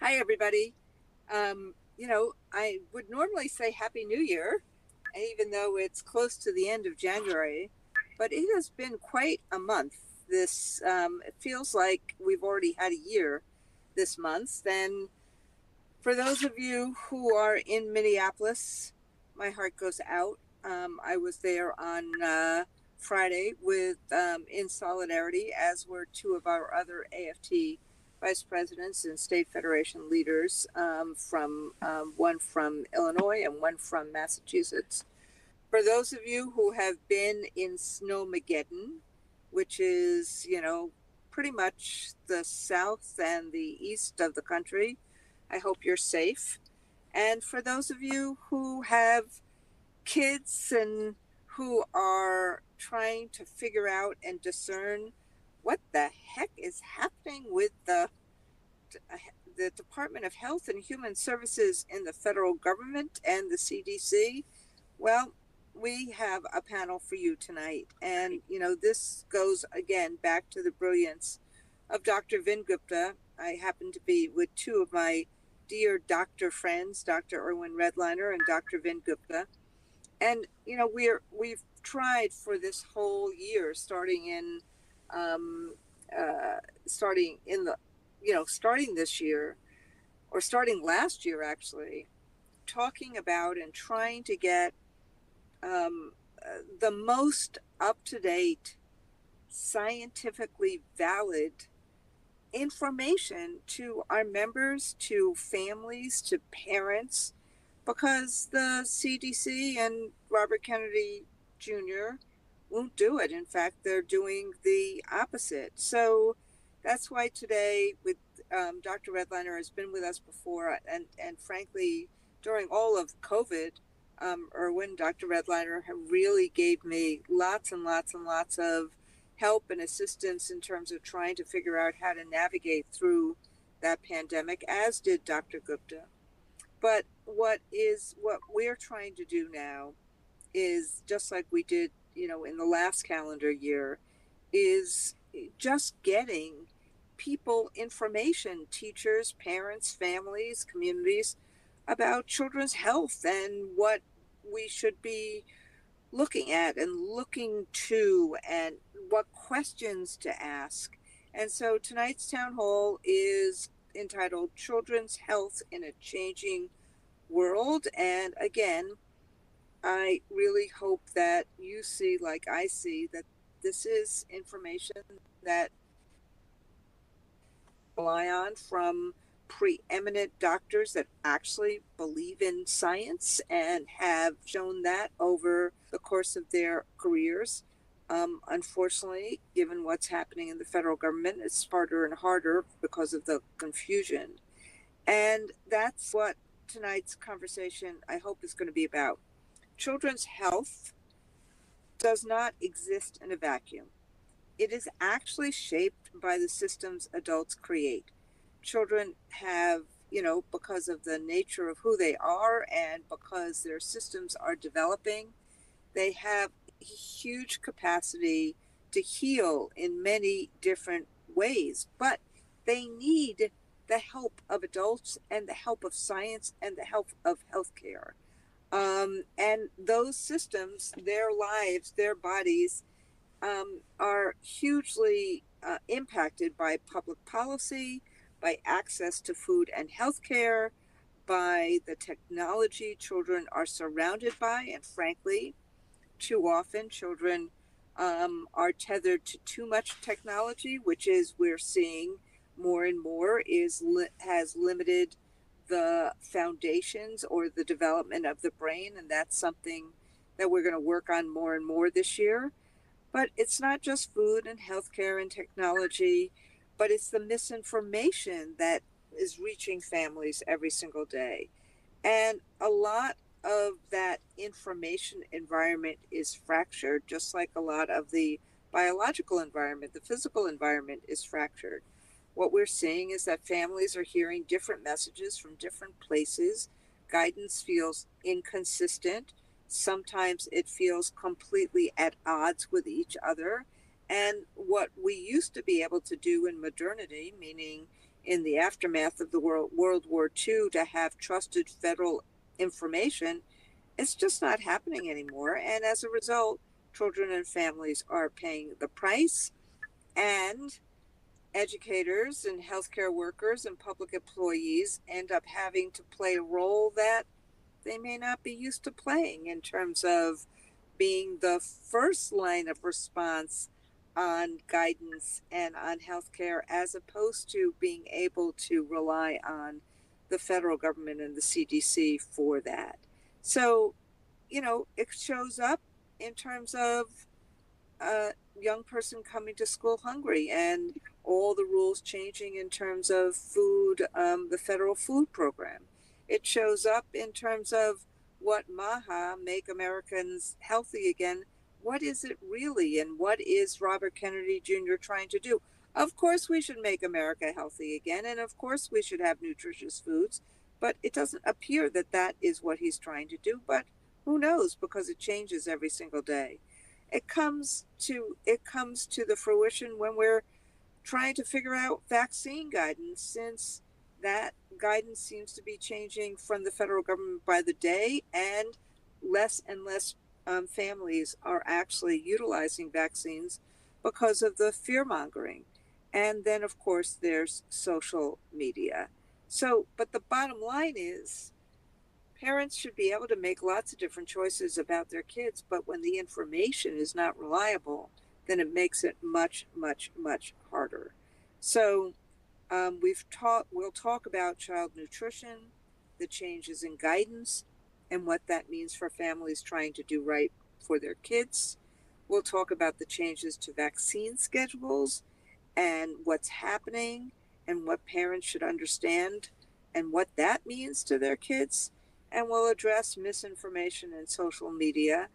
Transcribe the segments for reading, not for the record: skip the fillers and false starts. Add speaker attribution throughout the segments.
Speaker 1: Hi, everybody. I would normally say Happy New Year, even though it's close to the end of January, but it has been quite a month. It feels like we've already had a year this month. And for those of you who are in Minneapolis, my heart goes out. I was there on Friday in solidarity, as were two of our other AFT vice presidents and state federation leaders, from one from Illinois and one from Massachusetts. For those of you who have been in Snowmageddon, which is, pretty much the south and the east of the country, I hope you're safe. And for those of you who have kids and who are trying to figure out and discern what the heck is happening with the Department of Health and Human Services in the federal government and the CDC, well, we have a panel for you tonight. And, this goes again back to the brilliance of Dr. Vin Gupta. I happen to be with two of my dear doctor friends, Dr. Irwin Redlener and Dr. Vin Gupta. And, we've tried for this whole year, starting this year, or starting last year actually, talking about and trying to get the most up-to-date, scientifically valid information to our members, to families, to parents, because the CDC and Robert Kennedy Jr. won't do it. In fact, they're doing the opposite. So that's why today, with Dr. Redlener has been with us before, and frankly, during all of COVID, Irwin, Dr. Redlener really gave me lots and lots and lots of help and assistance in terms of trying to figure out how to navigate through that pandemic, as did Dr. Gupta. But what we're trying to do now is, just like we did, in the last calendar year, is just getting people information, teachers, parents, families, communities, about children's health and what we should be looking at and looking to, and what questions to ask. And so tonight's town hall is entitled Children's Health in a Changing World. And again, I really hope that you see, like I see, that this is information that rely on from preeminent doctors that actually believe in science and have shown that over the course of their careers. Unfortunately, given what's happening in the federal government, it's harder and harder because of the confusion. And that's what tonight's conversation, I hope, is going to be about. Children's health does not exist in a vacuum. It is actually shaped by the systems adults create. Children have, because of the nature of who they are and because their systems are developing, they have huge capacity to heal in many different ways, but they need the help of adults and the help of science and the help of healthcare. And those systems, their lives, their bodies, are hugely impacted by public policy, by access to food and healthcare, by the technology children are surrounded by. And frankly, too often children are tethered to too much technology, which is, we're seeing more and more, has limited the foundations or the development of the brain. And that's something that we're going to work on more and more this year. But it's not just food and healthcare and technology, but it's the misinformation that is reaching families every single day. And a lot of that information environment is fractured, just like a lot of the biological environment, the physical environment is fractured. What we're seeing is that families are hearing different messages from different places. Guidance feels inconsistent. Sometimes it feels completely at odds with each other. And what we used to be able to do in modernity, meaning in the aftermath of the World War II, to have trusted federal information, it's just not happening anymore. And as a result, children and families are paying the price, and educators and healthcare workers and public employees end up having to play a role that they may not be used to playing, in terms of being the first line of response on guidance and on healthcare, as opposed to being able to rely on the federal government and the CDC for that. So, it shows up in terms of a young person coming to school hungry, and all the rules changing in terms of food, the federal food program. It shows up in terms of what MAHA, Make Americans Healthy Again, what is it really, and what is Robert Kennedy Jr. trying to do? Of course, we should make America healthy again, and of course, we should have nutritious foods, but it doesn't appear that that is what he's trying to do. But who knows, because it changes every single day. It comes to the fruition when we're trying to figure out vaccine guidance, since that guidance seems to be changing from the federal government by the day, and less families are actually utilizing vaccines because of the fear mongering. And then, of course, there's social media. So, but the bottom line is, parents should be able to make lots of different choices about their kids, but when the information is not reliable, then it makes it much, much, much harder. So we'll talk about child nutrition, the changes in guidance, and what that means for families trying to do right for their kids. We'll talk about the changes to vaccine schedules and what's happening, and what parents should understand and what that means to their kids. And we'll address misinformation and social media,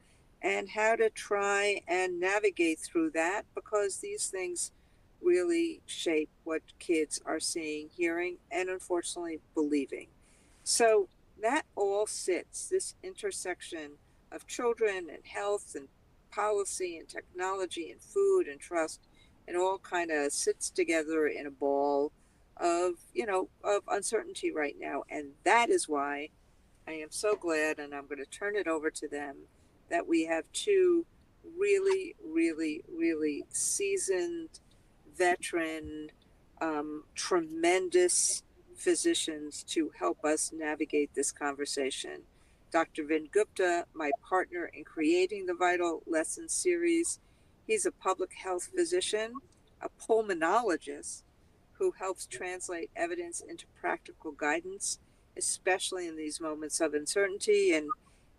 Speaker 1: and how to try and navigate through that, because these things really shape what kids are seeing, hearing, and unfortunately believing. So that all sits, this intersection of children and health and policy and technology and food and trust, and all kind of sits together in a ball of uncertainty right now. And that is why I am so glad, and I'm going to turn it over to them, that we have two really, really, really seasoned, veteran, tremendous physicians to help us navigate this conversation. Dr. Vin Gupta, my partner in creating the Vital Lessons series, he's a public health physician, a pulmonologist who helps translate evidence into practical guidance, especially in these moments of uncertainty. And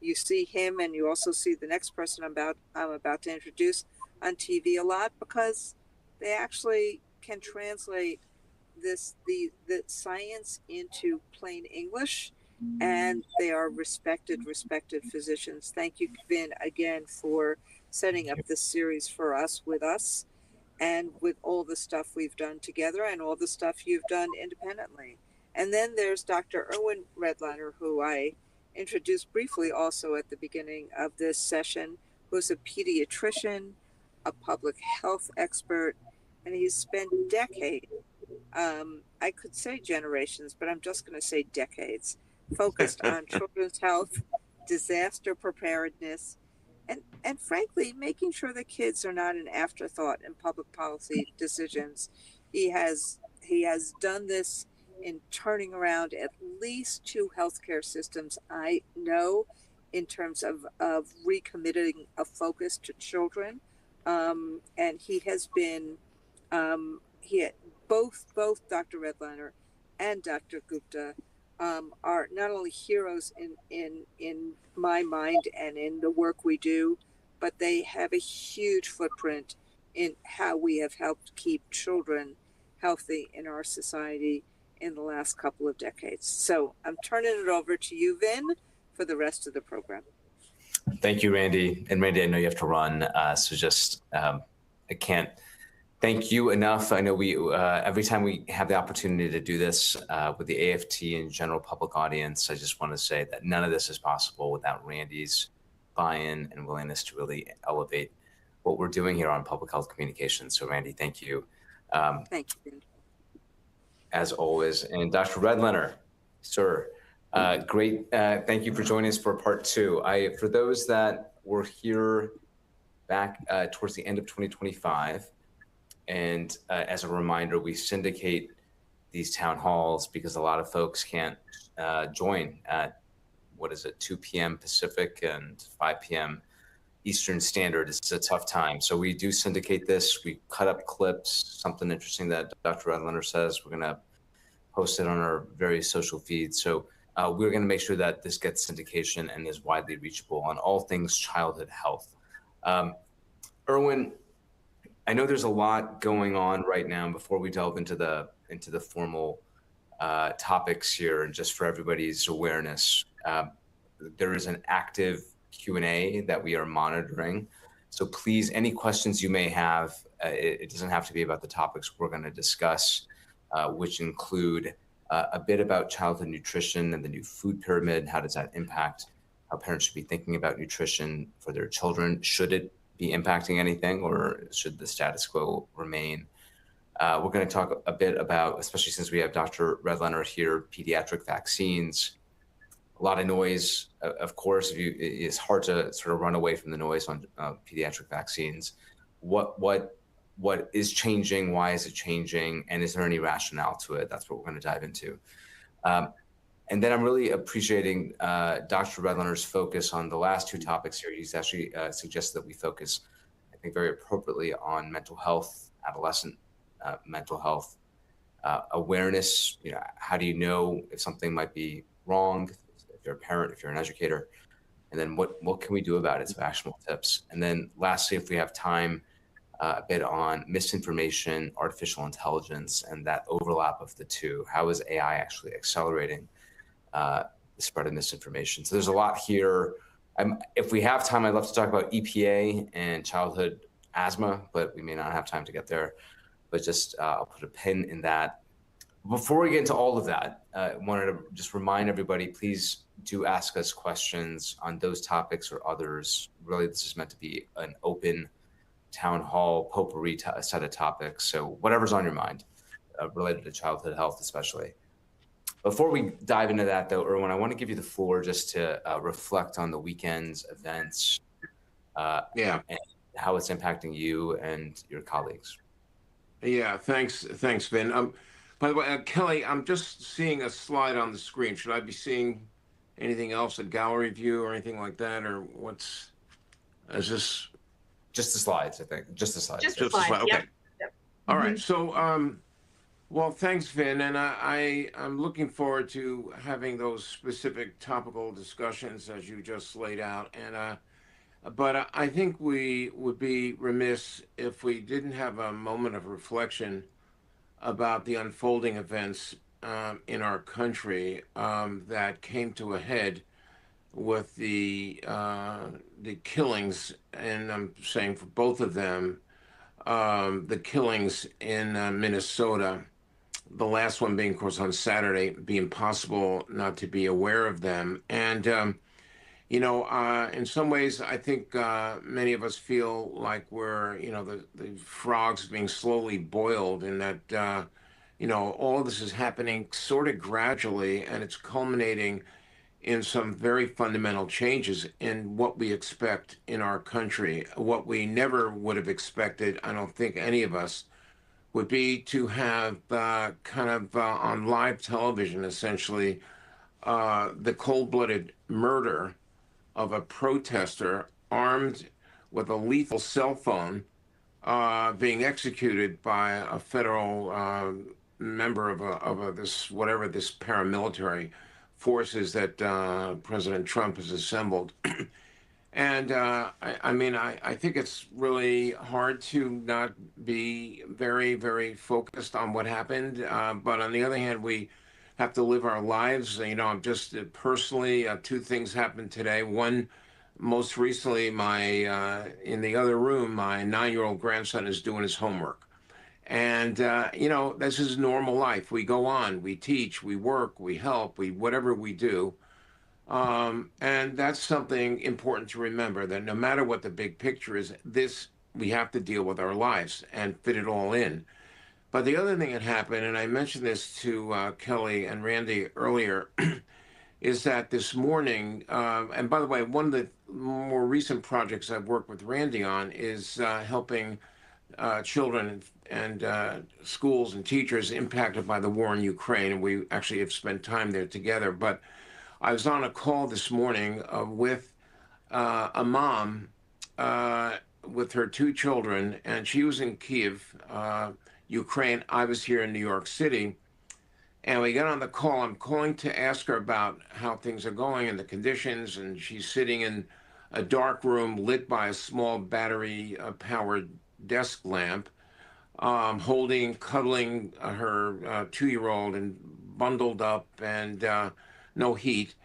Speaker 1: you see him, and you also see the next person I'm about to introduce on TV a lot, because they actually can translate the science into plain English, and they are respected physicians. Thank you, Vin, again for setting up this series for us, with us, and with all the stuff we've done together and all the stuff you've done independently. And then there's Dr. Irwin Redlener, who I introduced briefly also at the beginning of this session, who's a pediatrician, a public health expert, and he's spent decades, I could say generations, but I'm just going to say decades, focused on children's health, disaster preparedness, and frankly, making sure that kids are not an afterthought in public policy decisions. He has done this in turning around at least two healthcare systems I know, in terms of recommitting a focus to children. And he has been, he had, both Dr. Redlener and Dr. Gupta are not only heroes in my mind and in the work we do, but they have a huge footprint in how we have helped keep children healthy in our society in the last couple of decades. So I'm turning it over to you, Vin, for the rest of the program.
Speaker 2: Thank you, Randi. And Randi, I know you have to run, so just I can't thank you enough. I know we every time we have the opportunity to do this with the AFT and general public audience, I just want to say that none of this is possible without Randi's buy-in and willingness to really elevate what we're doing here on public health communication. So Randi, thank you. Um,
Speaker 1: Thank you, Vin.
Speaker 2: as always. And Dr. Redlener, sir, great. Thank you for joining us for part two. For those that were here back towards the end of 2025, and as a reminder, we syndicate these town halls because a lot of folks can't join at, 2 p.m. Pacific and 5 p.m. Eastern Standard. It's a tough time. So we do syndicate this. We cut up clips, something interesting that Dr. Redlener says. We're going to post it on our various social feeds. So we're going to make sure that this gets syndication and is widely reachable on all things childhood health. Irwin, I know there's a lot going on right now. Before we delve into the formal topics here, and just for everybody's awareness, there is an active Q&A that we are monitoring. So please, any questions you may have, it doesn't have to be about the topics we're going to discuss, which include a bit about childhood nutrition and the new food pyramid. How does that impact how parents should be thinking about nutrition for their children? Should it be impacting anything, or should the status quo remain? We're going to talk a bit about, especially since we have Dr. Redlener here, pediatric vaccines. A lot of noise, of course. It's hard to sort of run away from the noise on pediatric vaccines. What is changing? Why is it changing? And is there any rationale to it? That's what we're going to dive into. And then I'm really appreciating Dr. Redlener's focus on the last two topics here. He's actually suggested that we focus, I think, very appropriately on mental health, adolescent mental health, awareness. How do you know if something might be wrong? If you're a parent, if you're an educator, and then what can we do about it? Some actionable tips. And then lastly, if we have time, a bit on misinformation, artificial intelligence, and that overlap of the two. How is AI actually accelerating the spread of misinformation? So there's a lot here. If we have time, I'd love to talk about EPA and childhood asthma, but we may not have time to get there. But just I'll put a pin in that. Before we get into all of that, I wanted to just remind everybody, please do ask us questions on those topics or others. Really, this is meant to be an open town hall potpourri set of topics. So whatever's on your mind related to childhood health, especially. Before we dive into that, though, Irwin, I want to give you the floor just to reflect on the weekend's events and how it's impacting you and your colleagues.
Speaker 3: Yeah, thanks, Vin. By the way, Kelly, I'm just seeing a slide on the screen. Should I be seeing anything else, a gallery view or anything like that, or is this?
Speaker 2: Just the slides, I think. Just the slides.
Speaker 4: Just the slides.
Speaker 3: Okay.
Speaker 4: Yep.
Speaker 3: All right. So, well, thanks, Vin, and I'm looking forward to having those specific topical discussions as you just laid out. And but I think we would be remiss if we didn't have a moment of reflection about the unfolding events in our country that came to a head with the killings, and I'm saying for both of them, the killings in Minnesota. The last one being, of course, on Saturday. It'd be impossible not to be aware of them. And in some ways, I think many of us feel like we're, the frogs being slowly boiled, and that, all of this is happening sort of gradually, and it's culminating in some very fundamental changes in what we expect in our country. What we never would have expected, I don't think any of us, would be to have on live television, essentially, the cold-blooded murder of a protester armed with a lethal cell phone being executed by a federal member of this paramilitary forces that President Trump has assembled. And I think it's really hard to not be very, very focused on what happened. But on the other hand, we have to live our lives. I'm just personally, two things happened today. One, most recently, in the other room, my 9-year-old grandson is doing his homework. And, this is normal life. We go on, we teach, we work, we help, whatever we do. And that's something important to remember, that no matter what the big picture is, this we have to deal with our lives and fit it all in. But the other thing that happened, and I mentioned this to Kelly and Randy earlier, is that this morning, and by the way, one of the more recent projects I've worked with Randy on is helping children and schools and teachers impacted by the war in Ukraine. And we actually have spent time there together. But I was on a call this morning with a mom with her two children, and she was in Kiev, Ukraine. I was here in New York City. And we got on the call. I'm calling to ask her about how things are going and the conditions. And she's sitting in a dark room lit by a small battery powered desk lamp, cuddling her 2-year-old and bundled up and no heat.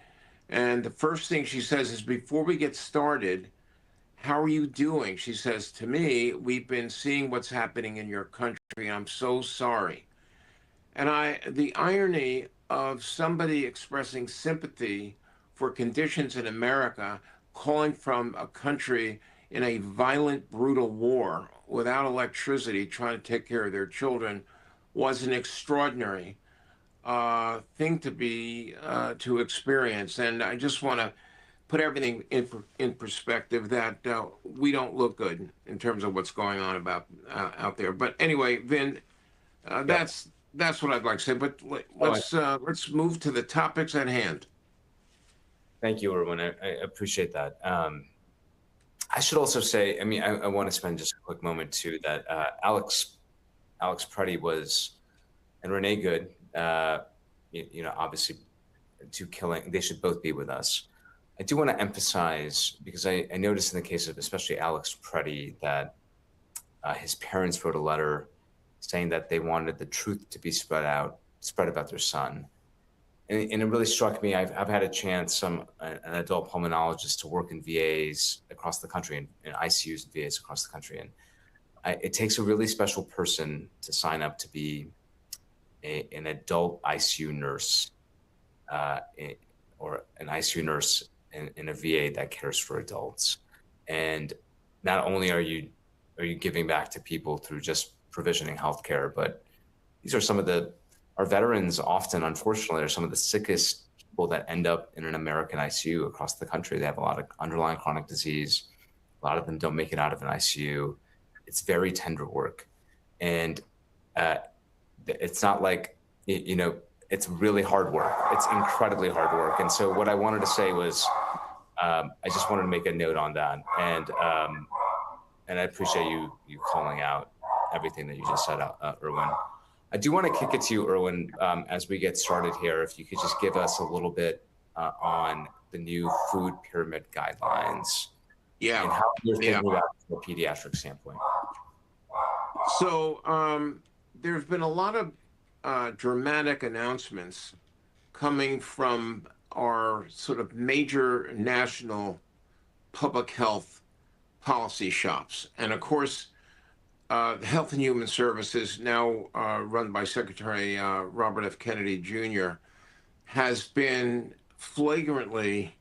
Speaker 3: And the first thing she says is, before we get started, how are you doing? She says to me, we've been seeing what's happening in your country. I'm so sorry. And the irony of somebody expressing sympathy for conditions in America, calling from a country in a violent, brutal war without electricity, trying to take care of their children, was an extraordinary thing to experience. And I just want to put everything in perspective that we don't look good in terms of what's going on about out there. But anyway, Vin, that's what I'd like to say. But let's move to the topics at hand.
Speaker 2: Thank you, Irwin. I appreciate that. I should also say, I mean, I want to spend just a quick moment too, that Alex Preddy was, and Renee Good, obviously they should both be with us. I do want to emphasize, because I noticed in the case of especially Alex Preddy that his parents wrote a letter saying that they wanted the truth to be spread about their son. And it really struck me. I've had a chance, an adult pulmonologist, to work in VAs across the country, in ICUs and VAs across the country. And it takes a really special person to sign up to be an adult ICU nurse or an ICU nurse in a VA that cares for adults. And not only are you giving back to people through just provisioning healthcare, but these are our veterans often, unfortunately, are some of the sickest people that end up in an American ICU across the country. They have a lot of underlying chronic disease. A lot of them don't make it out of an ICU. It's very tender work. And it's not like, it's really hard work. It's incredibly hard work. And so what I wanted to say was, I just wanted to make a note on that. And I appreciate you calling out everything that you just said, Irwin. I do want to kick it to you, Irwin, as we get started here. If you could just give us a little bit on the new food pyramid guidelines.
Speaker 3: Yeah.
Speaker 2: And how you're thinking about it from a pediatric standpoint.
Speaker 3: So there's been a lot of dramatic announcements coming from our sort of major national public health policy shops. And of course, Health and Human Services, now run by Secretary Robert F. Kennedy Jr., has been flagrantly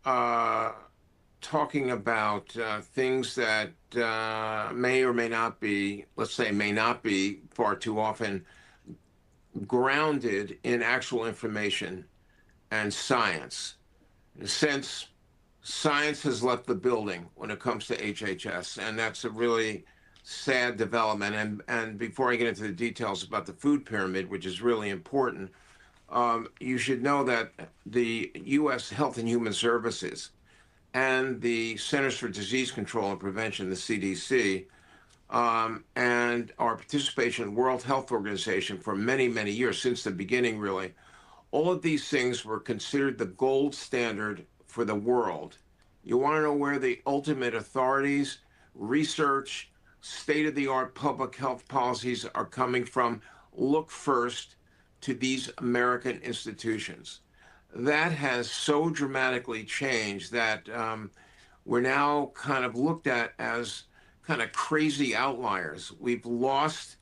Speaker 3: talking about things that may or may not be, let's say may not be far too often, grounded in actual information and science. Since science has left the building when it comes to HHS, and that's a really sad development. And before I get into the details about the food pyramid, which is really important, you should know that the U.S. Health and Human Services and the Centers for Disease Control and Prevention, the CDC, and our participation in the World Health Organization for many, many years, since the beginning, really, all of these things were considered the gold standard for the world. You want to know where the ultimate authorities, research, state-of-the-art public health policies are coming from? Look first to these American institutions. That has so dramatically changed that we're now kind of looked at as kind of crazy outliers. We've lost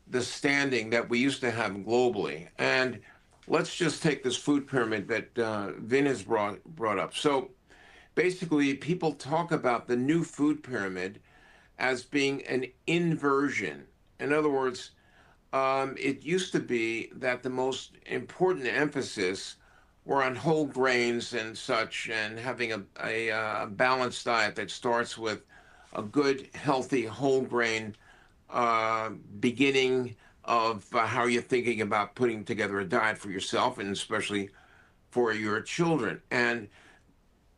Speaker 3: the standing that we used to have globally. And let's just take this food pyramid that Vin has brought up. So basically, people talk about the new food pyramid as being an inversion. In other words, it used to be that the most important emphasis were on whole grains and such, and having a balanced diet that starts with a good, healthy, whole grain uh, beginning of how you're thinking about putting together a diet for yourself and especially for your children. And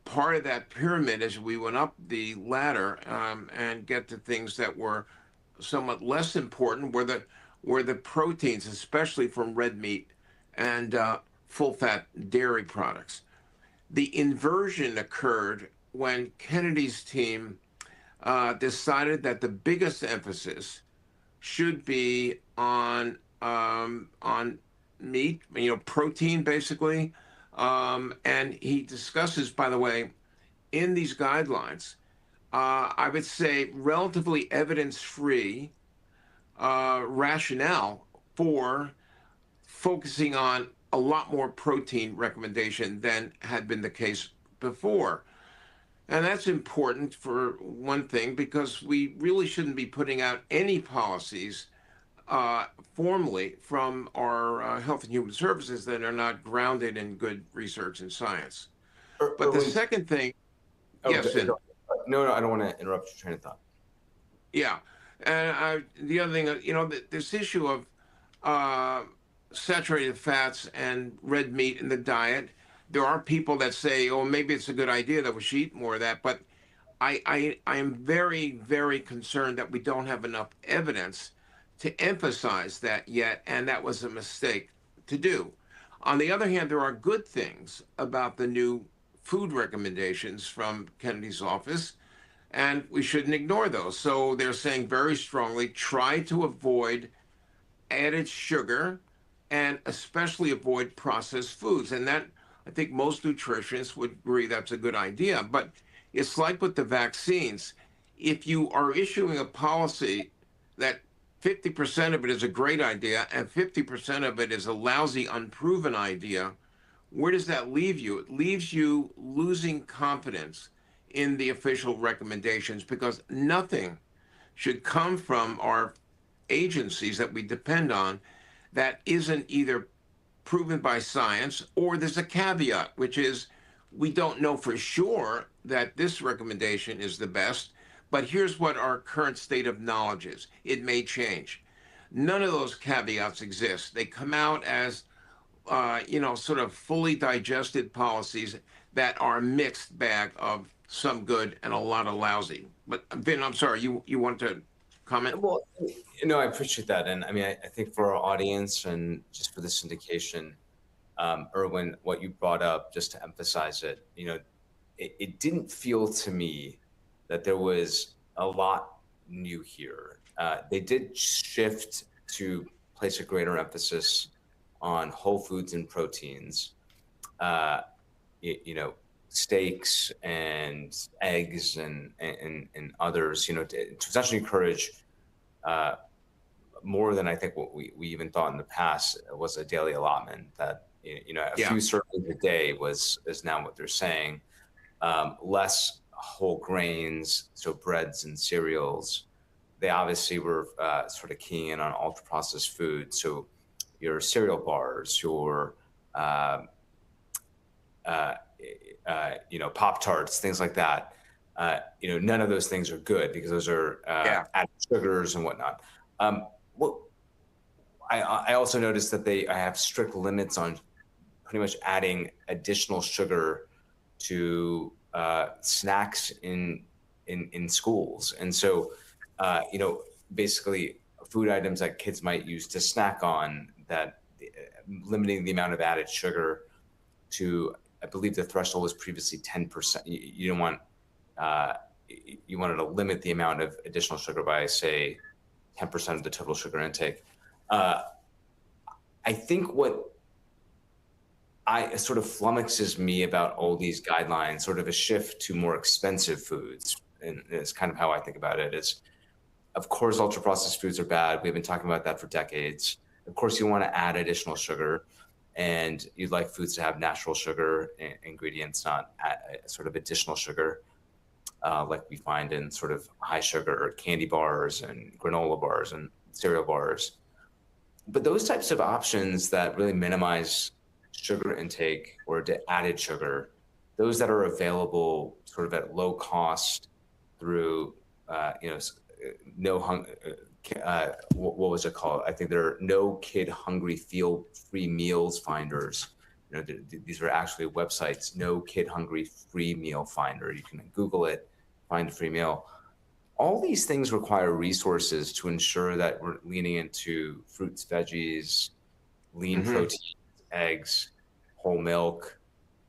Speaker 3: part of that pyramid, as we went up the ladder and get to things that were somewhat less important, were the proteins, especially from red meat and full fat dairy products. The inversion occurred when Kennedy's team decided that the biggest emphasis should be on meat, protein basically. And he discusses, by the way, in these guidelines, I would say relatively evidence-free rationale for focusing on a lot more protein recommendation than had been the case before. And that's important for one thing, because we really shouldn't be putting out any policies formally from our Health and Human Services that are not grounded in good research and science. But the
Speaker 2: Irwin,
Speaker 3: second thing,
Speaker 2: oh,
Speaker 3: yes, and
Speaker 2: no, I don't want to interrupt your train of thought.
Speaker 3: yeah, and the other thing, this issue of uh, saturated fats and red meat in the diet. There are people that say, "Oh, maybe it's a good idea that we should eat more of that," but I am very, very concerned that we don't have enough evidence to emphasize that yet, and that was a mistake to do. On the other hand, there are good things about the new food recommendations from Kennedy's office, and we shouldn't ignore those. So they're saying very strongly, try to avoid added sugar and especially avoid processed foods. And that, I think most nutritionists would agree that's a good idea. But it's like with the vaccines. If you are issuing a policy that 50% of it is a great idea and 50% of it is a lousy, unproven idea, where does that leave you? It leaves you losing confidence in the official recommendations, because nothing should come from our agencies that we depend on that isn't either proven by science, or there's a caveat, which is we don't know for sure that this recommendation is the best, but here's what our current state of knowledge is. It may change. None of those caveats exist. They come out as, sort of fully digested policies that are a mixed bag of some good and a lot of lousy. But Vin, I'm sorry, you want to comment?
Speaker 2: Well, I appreciate that. And I mean, I think for our audience and just for the syndication, Irwin, what you brought up, just to emphasize it, it didn't feel to me that there was a lot new here. They did shift to place a greater emphasis on whole foods and proteins, steaks and eggs and others, to essentially encourage more than I think what we even thought in the past was a daily allotment, that a
Speaker 3: Yeah.
Speaker 2: few servings a day is now what they're saying. Less whole grains, so breads and cereals. They obviously were sort of keying in on ultra processed food, so your cereal bars, your Pop Tarts, things like that. None of those things are good because those are added sugars and whatnot. I also noticed that I have strict limits on pretty much adding additional sugar to snacks in schools, and so basically food items that kids might use to snack on, that limiting the amount of added sugar to, I believe the threshold was previously 10%. You don't want you wanted to limit the amount of additional sugar by, say, 10% of the total sugar intake. I think what sort of flummoxes me about all these guidelines, sort of a shift to more expensive foods, and it's kind of how I think about it, is, of course, ultra processed foods are bad. We've been talking about that for decades. Of course, you want to add additional sugar, and you'd like foods to have natural sugar ingredients, not sort of additional sugar. like we find in sort of high sugar candy bars and granola bars and cereal bars. But those types of options that really minimize sugar intake or added sugar, those that are available sort of at low cost through, no what was it called? I think there are no kid hungry feel free meals finders. These are actually websites, no kid hungry free meal finder. You can Google it, find a free meal. All these things require resources to ensure that we're leaning into fruits, veggies, lean proteins, eggs, whole milk.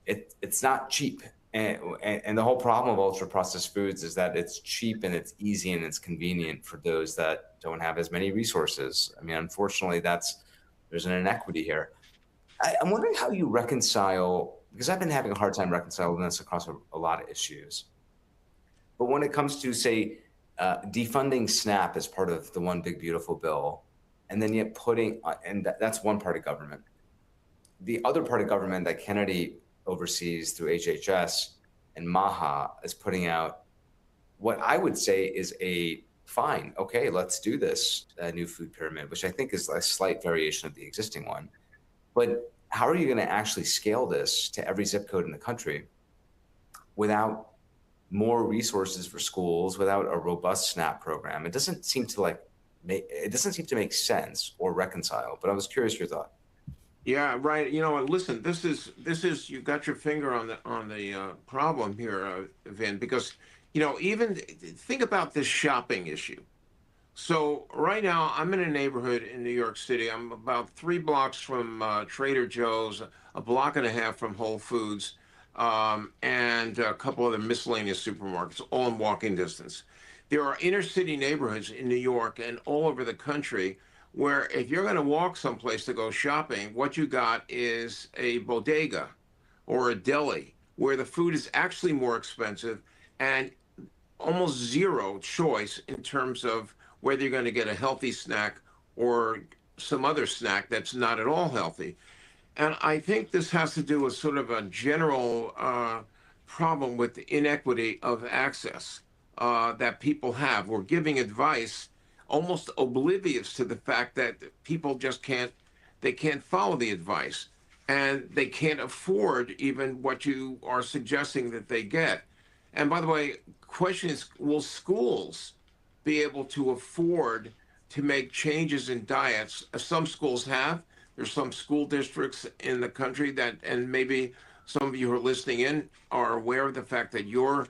Speaker 2: It's not cheap. And the whole problem of ultra processed foods is that it's cheap and it's easy and it's convenient for those that don't have as many resources. I mean, unfortunately, there's an inequity here. I'm wondering how you reconcile, because I've been having a hard time reconciling this across a lot of issues. But when it comes to, say, defunding SNAP as part of the One Big Beautiful Bill, and then yet that's one part of government. The other part of government that Kennedy oversees through HHS and MAHA is putting out what I would say is fine, okay, let's do this new food pyramid, which I think is a slight variation of the existing one. But how are you going to actually scale this to every zip code in the country without more resources for schools, without a robust SNAP program? It doesn't seem to make sense or reconcile. But I was curious your thought.
Speaker 3: Yeah, right. Listen, this is you got your finger on the problem here, Vin, because even think about this shopping issue. So right now, I'm in a neighborhood in New York City. I'm about 3 blocks from Trader Joe's, a block and a half from Whole Foods, and a couple other miscellaneous supermarkets, all in walking distance. There are inner city neighborhoods in New York and all over the country where if you're going to walk someplace to go shopping, what you got is a bodega or a deli where the food is actually more expensive and almost zero choice in terms of whether you're going to get a healthy snack or some other snack that's not at all healthy. And I think this has to do with sort of a general problem with the inequity of access that people have. We're giving advice almost oblivious to the fact that people just can't follow the advice, and they can't afford even what you are suggesting that they get. And by the way, question is, will schools be able to afford to make changes in diets? Some schools have. There's some school districts in the country that, and maybe some of you who are listening in are aware of the fact that your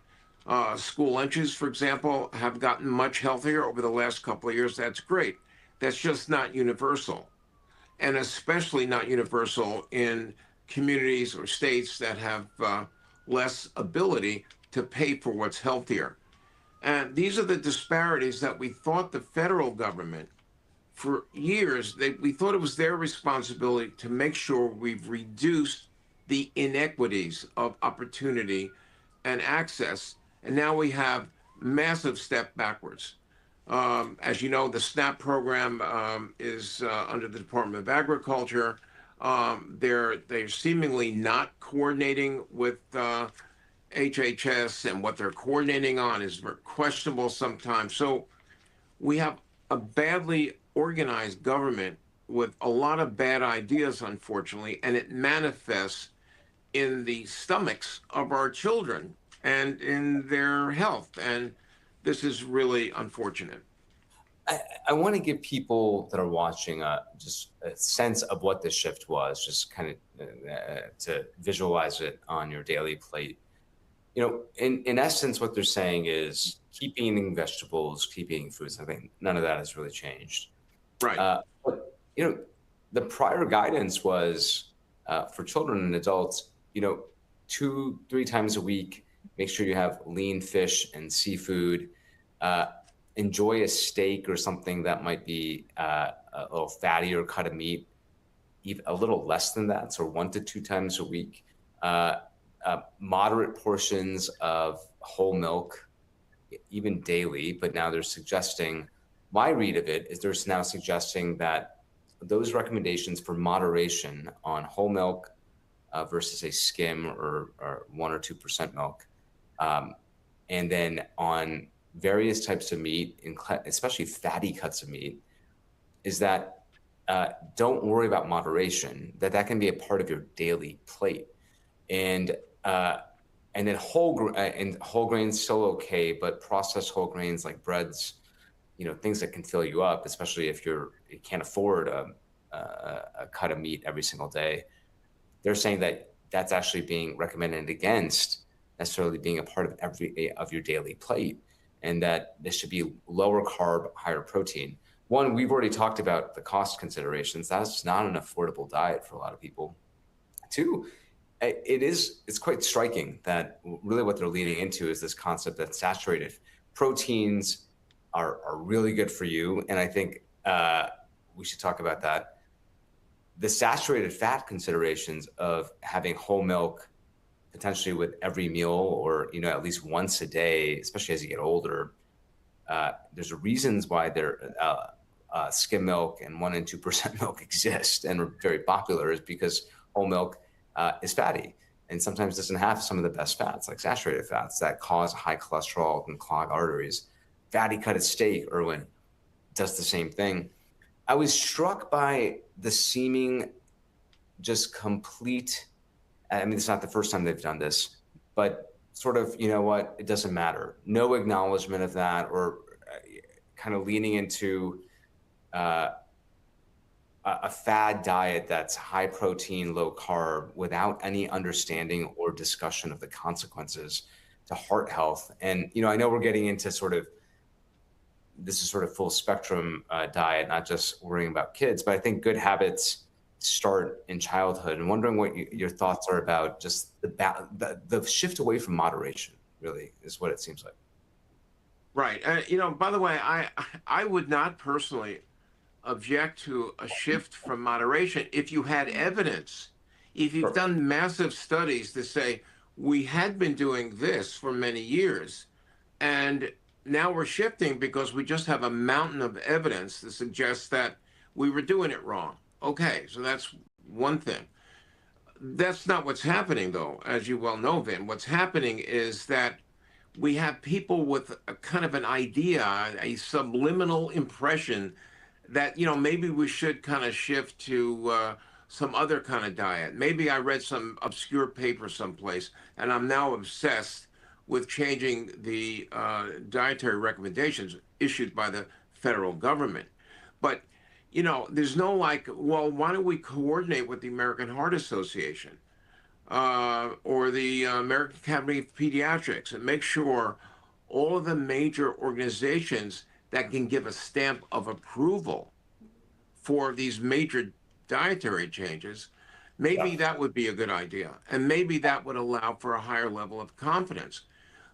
Speaker 3: school lunches, for example, have gotten much healthier over the last couple of years. That's great. That's just not universal, and especially not universal in communities or states that have less ability to pay for what's healthier. And these are the disparities that we thought the federal government, for years, we thought it was their responsibility to make sure we've reduced the inequities of opportunity and access. And now we have massive step backwards. As you know, the SNAP program is under the Department of Agriculture. They're seemingly not coordinating with HHS, and what they're coordinating on is very questionable sometimes. So we have a badly organized government with a lot of bad ideas, unfortunately, and it manifests in the stomachs of our children and in their health. And this is really unfortunate.
Speaker 2: I want to give people that are watching just a sense of what the shift was, just kind of to visualize it on your daily plate. In essence, what they're saying is keep eating vegetables, keep eating fruits. I think none of that has really changed.
Speaker 3: Right.
Speaker 2: But the prior guidance was for children and adults, 2-3 times a week, make sure you have lean fish and seafood. Enjoy a steak or something that might be a little fattier cut of meat, even a little less than that, so 1 to 2 times a week. Moderate portions of whole milk, even daily, but now they're suggesting, my read of it is they're now suggesting that those recommendations for moderation on whole milk versus a skim or 1 or 2% milk and then on various types of meat, especially fatty cuts of meat, is that don't worry about moderation, that can be a part of your daily plate. And and then whole grains still okay, but processed whole grains like breads, things that can fill you up, especially if you can't afford a cut of meat every single day. They're saying that that's actually being recommended against necessarily being a part of every of your daily plate, and that this should be lower carb, higher protein. One, we've already talked about the cost considerations. That's not an affordable diet for a lot of people. Two, it's quite striking that really what they're leaning into is this concept that saturated proteins are really good for you. And I think we should talk about that. The saturated fat considerations of having whole milk potentially with every meal, or at least once a day, especially as you get older, there's reasons why skim milk and 1% and 2% milk exist and are very popular, is because whole milk is fatty and sometimes doesn't have some of the best fats, like saturated fats that cause high cholesterol and clog arteries. Fatty cut of steak, Irwin, does the same thing. I was struck by the seeming just complete, I mean, it's not the first time they've done this, but sort of, it doesn't matter. No acknowledgement of that, or kind of leaning into a fad diet that's high protein, low carb, without any understanding or discussion of the consequences to heart health. And, I know we're getting into this is sort of full spectrum diet, not just worrying about kids, but I think good habits start in childhood. And wondering what your thoughts are about just the shift away from moderation, really, is what it seems like.
Speaker 3: Right. By the way, I would not personally object to a shift from moderation if you had evidence. If you've done massive studies to say, we had been doing this for many years, and now we're shifting because we just have a mountain of evidence that suggests that we were doing it wrong. Okay, so that's one thing. That's not what's happening, though, as you well know, Vin. What's happening is that we have people with a kind of an idea, a subliminal impression that, maybe we should kind of shift to some other kind of diet. Maybe I read some obscure paper someplace, and I'm now obsessed with changing the dietary recommendations issued by the federal government. But, there's no well, why don't we coordinate with the American Heart Association or the American Academy of Pediatrics and make sure all of the major organizations that can give a stamp of approval for these major dietary changes, maybe that would be a good idea. And maybe that would allow for a higher level of confidence.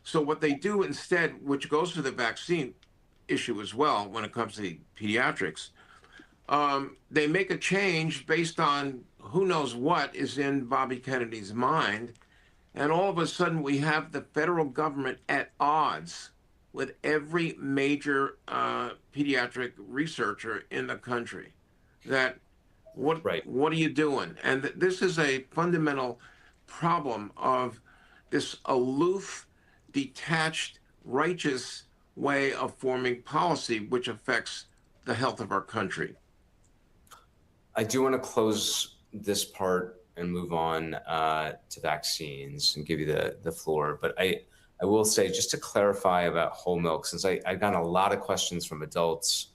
Speaker 3: So what they do instead, which goes to the vaccine issue as well when it comes to the pediatrics, they make a change based on who knows what is in Bobby Kennedy's mind. And all of a sudden we have the federal government at odds with every major pediatric researcher in the country. That what are you doing? And this is a fundamental problem of this aloof, detached, righteous way of forming policy, which affects the health of our country.
Speaker 2: I do want to close this part and move on to vaccines and give you the floor. But I will say, just to clarify about whole milk, since I've gotten a lot of questions from adults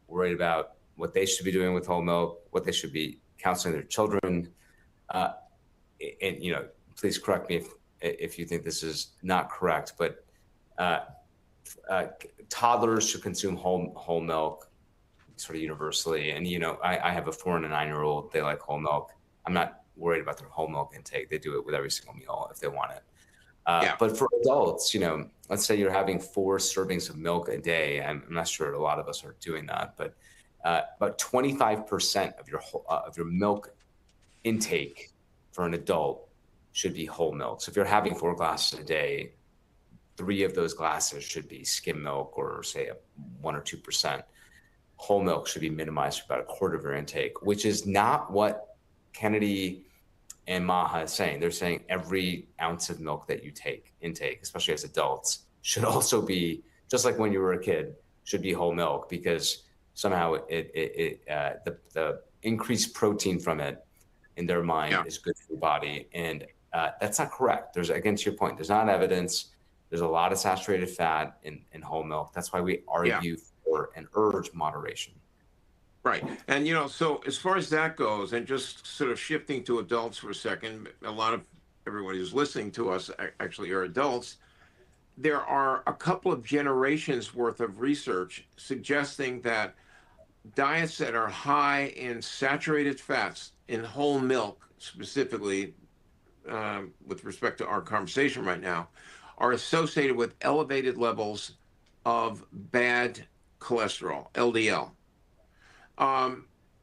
Speaker 2: worried about what they should be doing with whole milk, what they should be counseling their children. And, please correct me if you think this is not correct, but toddlers should consume whole milk sort of universally. And, I have a 4 and a 9-year-old, they like whole milk. I'm not worried about their whole milk intake. They do it with every single meal if they want it. But for adults, let's say you're having 4 servings of milk a day. I'm not sure a lot of us are doing that, but about 25% of your milk intake for an adult should be whole milk. So if you're having 4 glasses a day, 3 of those glasses should be skim milk, or say 1 or 2%. Whole milk should be minimized to about 1/4 of your intake, which is not what Kennedy and Maha is saying. They're saying every ounce of milk that you intake, especially as adults, should also be, just like when you were a kid, should be whole milk, because somehow the increased protein from it in their mind
Speaker 3: Yeah.
Speaker 2: is good for your body. And that's not correct. There's, again, to your point, there's not evidence. There's a lot of saturated fat in whole milk. That's why we
Speaker 3: Yeah.
Speaker 2: argue for and urge moderation.
Speaker 3: Right. And, so as far as that goes, and just sort of shifting to adults for a second, a lot of everybody who's listening to us actually are adults. There are a couple of generations worth of research suggesting that diets that are high in saturated fats, in whole milk specifically, with respect to our conversation right now, are associated with elevated levels of bad cholesterol, LDL.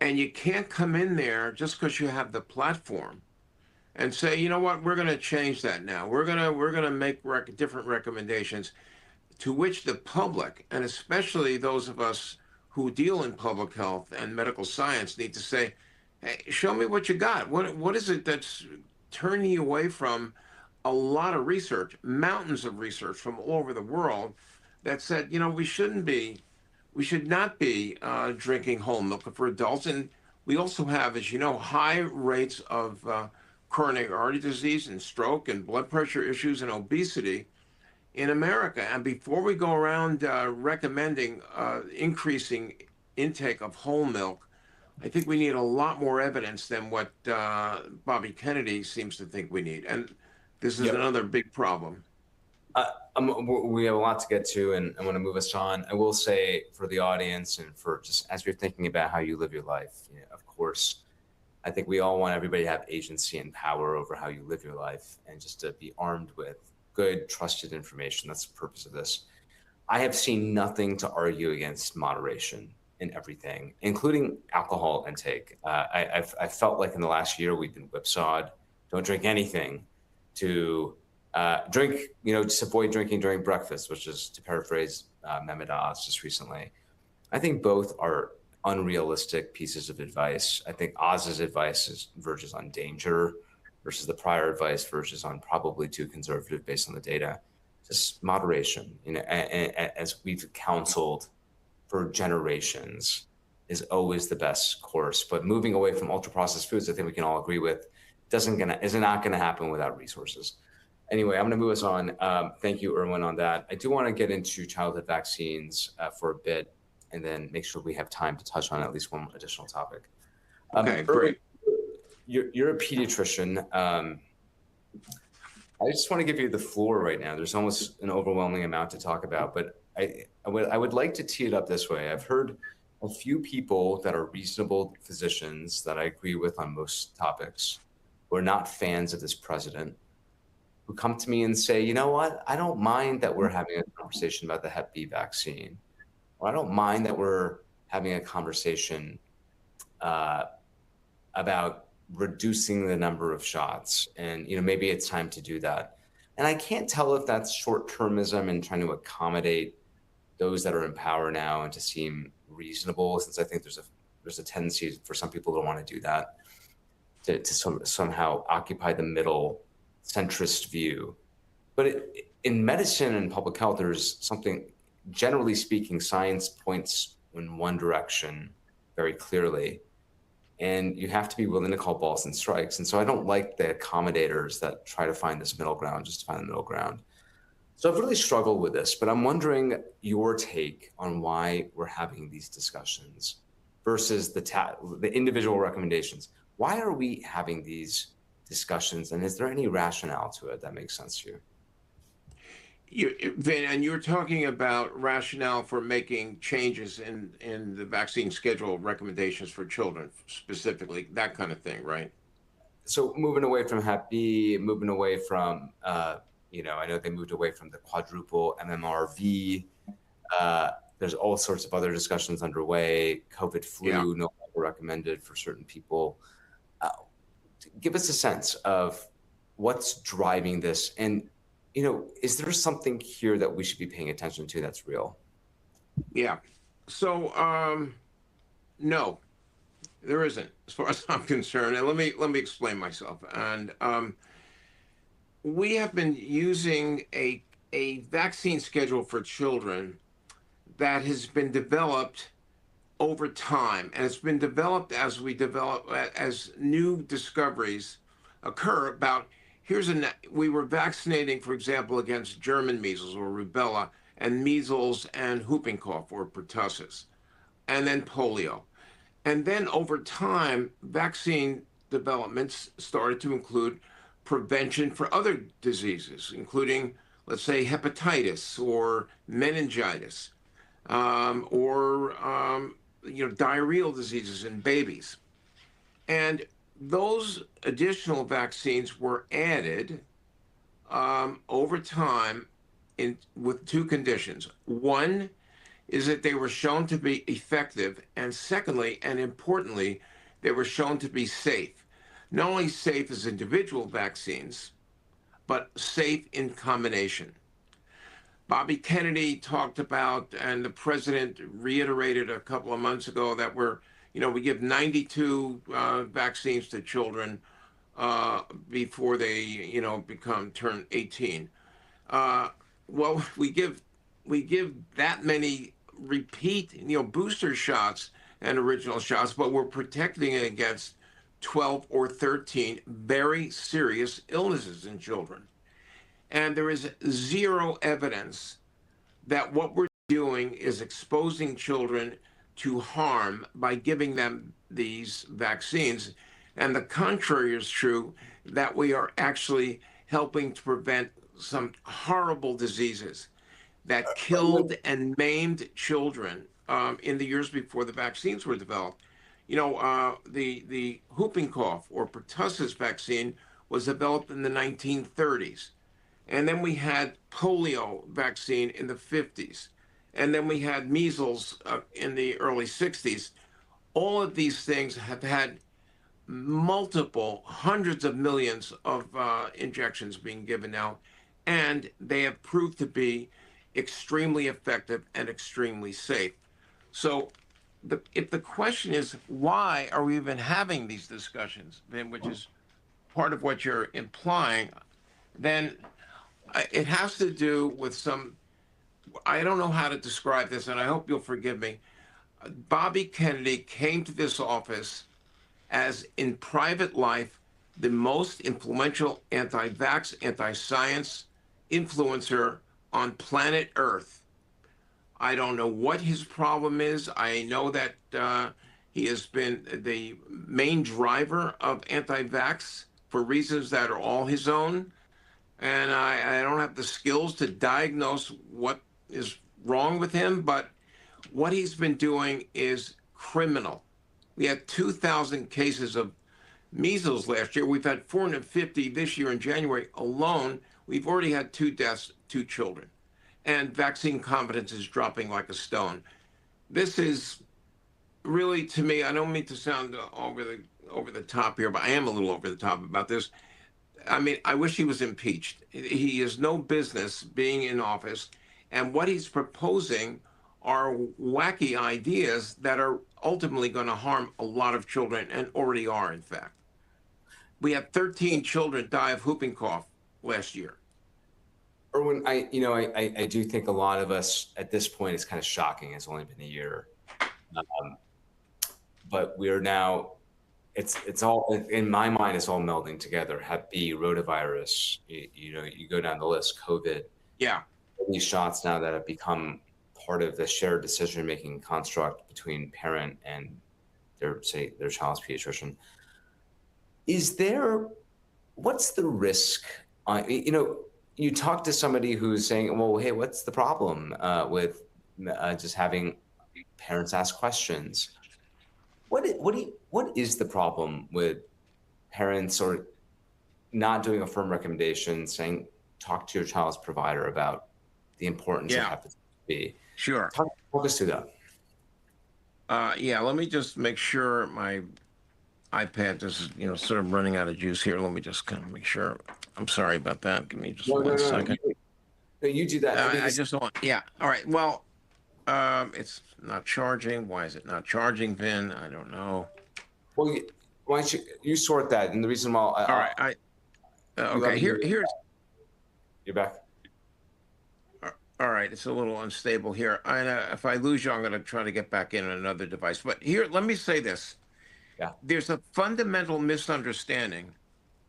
Speaker 3: And you can't come in there just because you have the platform and say, you know what, we're going to change that now. We're gonna make different recommendations, to which the public, and especially those of us who deal in public health and medical science, need to say, hey, show me what you got. What is it that's turning you away from a lot of research, mountains of research from all over the world, that said, we should not be drinking whole milk for adults. And we also have, as you know, high rates of coronary artery disease and stroke and blood pressure issues and obesity in America. And before we go around recommending increasing intake of whole milk, I think we need a lot more evidence than what Bobby Kennedy seems to think we need. And this is another big problem.
Speaker 2: We have a lot to get to, and I want to move us on. I will say, for the audience and for just as you're thinking about how you live your life, of course, I think we all want everybody to have agency and power over how you live your life, and just to be armed with good, trusted information. That's the purpose of this. I have seen nothing to argue against moderation in everything, including alcohol intake. I felt like in the last year we've been whipsawed. Don't drink anything, to drink, just avoid drinking during breakfast, which is, to paraphrase Mehmet Oz just recently. I think both are unrealistic pieces of advice. I think Oz's advice verges on danger, versus the prior advice verges on probably too conservative based on the data. Just moderation, as we've counseled for generations, is always the best course. But moving away from ultra processed foods, I think we can all agree with, is not gonna happen without resources. Anyway, I'm going to move us on. Thank you, Irwin, on that. I do want to get into childhood vaccines for a bit, and then make sure we have time to touch on at least one additional topic.
Speaker 3: Okay,
Speaker 2: Irwin,
Speaker 3: great.
Speaker 2: You're a pediatrician. I just want to give you the floor right now. There's almost an overwhelming amount to talk about, but I would like to tee it up this way. I've heard a few people that are reasonable physicians that I agree with on most topics, who are not fans of this president, who come to me and say, you know what, I don't mind that we're having a conversation about the Hep B vaccine, or I don't mind that we're having a conversation about reducing the number of shots, and maybe it's time to do that. And I can't tell if that's short-termism and trying to accommodate those that are in power now and to seem reasonable, since I think there's a tendency for some people to want to do that, to somehow occupy the middle centrist view. But in medicine and public health, there's something, generally speaking, science points in one direction very clearly, and you have to be willing to call balls and strikes. And so I don't like the accommodators that try to find this middle ground just to find the middle ground. So I've really struggled with this, but I'm wondering your take on why we're having these discussions versus the individual recommendations. Why are we having these discussions, and is there any rationale to it that makes sense to you?
Speaker 3: Vin, and you're talking about rationale for making changes in the vaccine schedule recommendations for children, specifically, that kind of thing, right?
Speaker 2: So moving away from Hep B, moving away from, I know they moved away from the quadruple MMRV. There's all sorts of other discussions underway. COVID flu, no longer recommended for certain people. Give us a sense of what's driving this, and is there something here that we should be paying attention to that's real?
Speaker 3: Yeah. So no, there isn't, as far as I'm concerned. And let me explain myself. And we have been using a a vaccine schedule for children that has been developed over time, and it's been developed as as new discoveries occur about we were vaccinating, for example, against German measles or rubella, and measles and whooping cough or pertussis, and then polio. And then over time, vaccine developments started to include prevention for other diseases, including, let's say, hepatitis or meningitis, or diarrheal diseases in babies. And those additional vaccines were added over time with two conditions. One is that they were shown to be effective, and secondly, and importantly, they were shown to be safe. Not only safe as individual vaccines, but safe in combination. Bobby Kennedy talked about, and the president reiterated a couple of months ago, that we give 92 vaccines to children before they, turn 18. Well, we give that many repeat, booster shots and original shots, but we're protecting against 12 or 13 very serious illnesses in children. And there is zero evidence that what we're doing is exposing children to harm by giving them these vaccines. And the contrary is true, that we are actually helping to prevent some horrible diseases that killed and maimed children in the years before the vaccines were developed. The whooping cough or pertussis vaccine was developed in the 1930s. And then we had polio vaccine in the 50s. And then we had measles in the early 60s. All of these things have had multiple hundreds of millions of injections being given now, and they have proved to be extremely effective and extremely safe. So if the question is, why are we even having these discussions, Vin, which is part of what you're implying, then it has to do with I don't know how to describe this, and I hope you'll forgive me. Bobby Kennedy came to this office as, in private life, the most influential anti-vax, anti-science influencer on planet Earth. I don't know what his problem is. I know that he has been the main driver of anti-vax for reasons that are all his own. And I don't have the skills to diagnose what is wrong with him, but what he's been doing is criminal. We had 2,000 cases of measles last year. We've had 450 this year in January alone. We've already had 2 deaths, 2 children. And vaccine confidence is dropping like a stone. This is really, to me, I don't mean to sound over the top here, but I am a little over the top about this. I mean, I wish he was impeached. He has no business being in office. And what he's proposing are wacky ideas that are ultimately going to harm a lot of children, and already are, in fact. We had 13 children die of whooping cough last year.
Speaker 2: Irwin, I do think a lot of us at this point, it's kind of shocking. It's only been a year. But we're now, it's all, in my mind, it's all melding together. Hep B, rotavirus, you go down the list, COVID.
Speaker 3: Yeah.
Speaker 2: These shots now that have become part of the shared decision-making construct between parent and their child's pediatrician. What's the risk? You talk to somebody who's saying, well, hey, what's the problem with just having parents ask questions? What is the problem with parents or not doing a firm recommendation saying, talk to your child's provider about the importance of hepatitis B?
Speaker 3: Sure.
Speaker 2: Talk us through that.
Speaker 3: Yeah, let me just make sure my iPad is, sort of running out of juice here. Let me just kind of make sure. I'm sorry about that. Give me just one second.
Speaker 2: You do that.
Speaker 3: I just don't want, yeah. All right. Well, it's not charging. Why is it not charging, Vin? I don't know.
Speaker 2: Well, why don't you sort that? And the reason why.
Speaker 3: All right. Okay. Here's.
Speaker 2: You're back.
Speaker 3: All right, it's a little unstable here. If I lose you, I'm going to try to get back in on another device. But here, let me say this.
Speaker 2: Yeah.
Speaker 3: There's a fundamental misunderstanding,